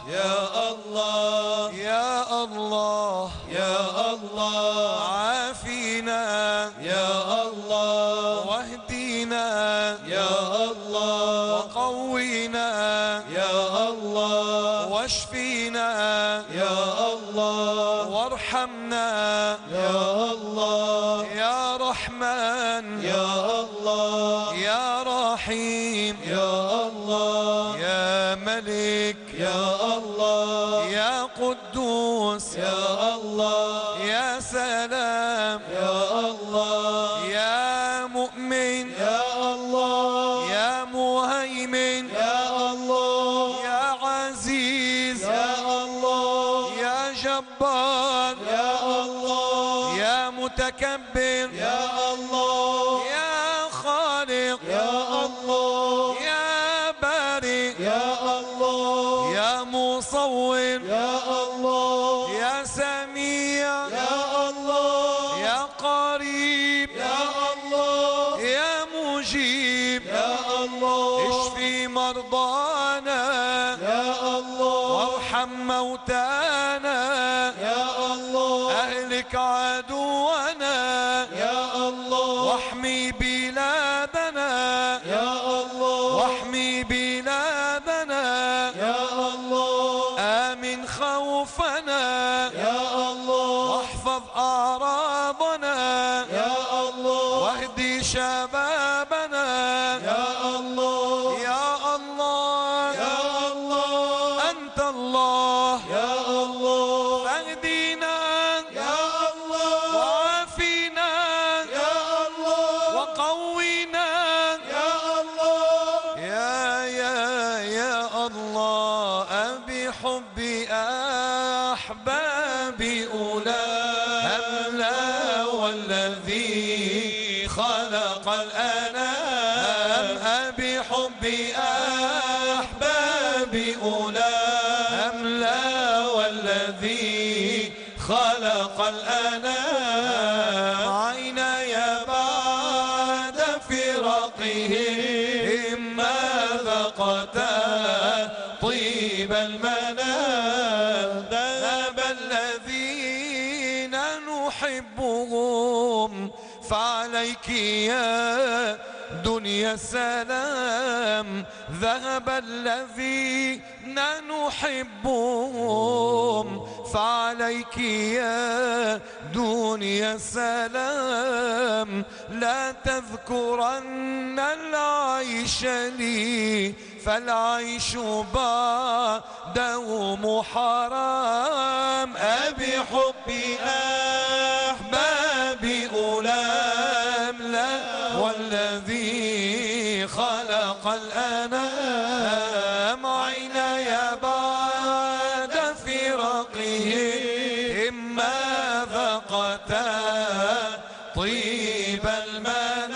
يا الله يا الله يا الله عافينا يا الله واهدينا يا الله وقوينا يا الله واشفينا يا الله وارحمنا يا الله يا رحمن يا الله يا رحيم يا الله يا ملك يا الله يا قدوس يا الله يا سلام يا الله يا مؤمن يا الله يا مهيمن يا الله يا عزيز يا الله يا جبار يا الله يا متكبر يا الله يا خالق يا الله يا بارئ يا الله يا مصور يا الله يا سميع يا الله يا قريب يا الله يا مجيب يا الله اشفي مرضانا يا الله وارحم موتانا يا الله اهلك عدونا يا الله واحمي بلادنا يا الله واحمي بلادنا يا الله آمن خوفنا يا الله واحفظ أعراضنا يا الله واهدي شبابنا يا الله يا الله يا الله أنت الله يا الله فاهدينا يا الله وعافينا يا الله وقوينا يا الله يا الله أبي حب أحباب أولئك والذي خلق الأنام أبي حب أحباب أولئك والذي خلق الأنام عيناي بعد فراقهم ماذا قتا طيب المنام ذهب الذين نحبهم فعليك يا دنيا السلام ذهب الذين نحبهم فعليك يا دنيا السلام لا تذكرن العيش لي فالعيش بعده حرام أبي حبي أحبابي أولام لا والذي خلق الأنام عيناي بعد فراقهم ماذا قتا طيب المنام